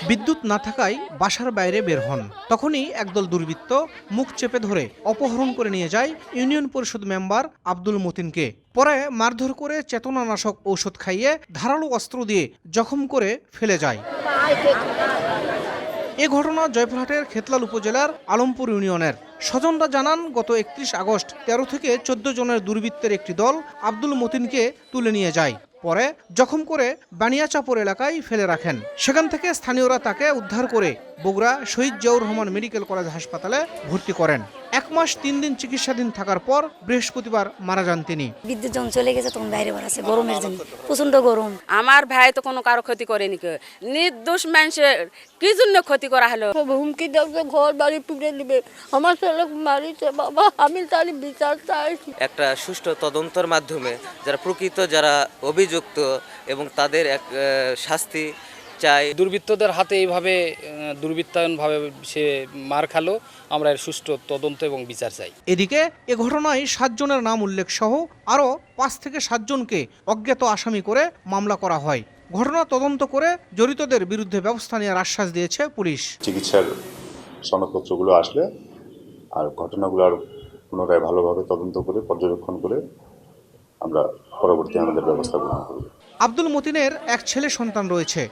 বিদ্যুৎ না থাকায় বাসার বাইরে বের হন। তখনই একদল দুর্বৃত্ত মুখ চেপে ধরে অপহরণ করে নিয়ে যায় ইউনিয়ন পরিষদ মেম্বার আব্দুল মতিনকে। পরে মারধর করে চেতনানাশক ঔষধ খাইয়ে ধারালো অস্ত্র দিয়ে জখম করে ফেলে যায়। এ ঘটনা জয়পুরহাটের খেতলাল উপজেলার আলমপুর ইউনিয়নের। স্বজনরা জানান, গত 31 আগস্ট 13 থেকে 14 জনের দুর্বৃত্তের একটি দল আব্দুল মতিনকে তুলে নিয়ে যায়। পরে জখম করে বানিয়াচাপর এলাকায় ফেলে রাখেন। সেখান থেকে স্থানীয়রা তাকে উদ্ধার করে বগুড়া শহীদ জিয়াউর রহমান মেডিকেল কলেজ হাসপাতালে ভর্তি করেন। 1 মাস 3 দিন চিকিৎসাধীন থাকার পর বৃহস্পতিবার মারা যান তিনি। বিদ্যুৎ যখন চলে গেছে তখন বাইরে বার আছে গরমের জন্য, প্রচন্ড গরম। আমার ভাই তো কোনো কারো ক্ষতি করেনি, নির্দোষ মানুষের কি জন্য ক্ষতি করা হলো? হুমকি দেওয়া, ঘর বাড়ি পুড়ে দিবে, আমার ছেলে মারিছে বাবা, আমি তার বিচার চাই। একটা সুষ্ঠু তদন্তের মাধ্যমে যারা অভিযুক্ত এবং তাদের এক শাস্তি চাই। দুর্বৃত্তদের হাতে এইভাবে দুর্বৃত্তায়নভাবে সে মার খালো, আমরা এর সুষ্ঠু তদন্ত এবং বিচার চাই। এদিকে এ ঘটনায় 7 জনের নাম উল্লেখ সহ আরও 5 থেকে 7 জনকে অজ্ঞাত আসামি করে মামলা করা হয়। ঘটনা তদন্ত করে জড়িতদের বিরুদ্ধে ব্যবস্থা নেওয়ার আশ্বাস দিয়েছে পুলিশ। চিকিৎসার সনদপত্রগুলো আসলে আর ঘটনাগুলো আর পুনরায় ভালোভাবে তদন্ত করে পর্যবেক্ষণ করে আমরা পরবর্তী আমাদের ব্যবস্থা গ্রহণ করব। আব্দুল মতিনের এক ছেলে সন্তান রয়েছে।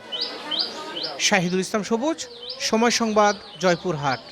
শাহিদুল ইসলাম সবুজ, সময় সংবাদ, জয়পুরহাট।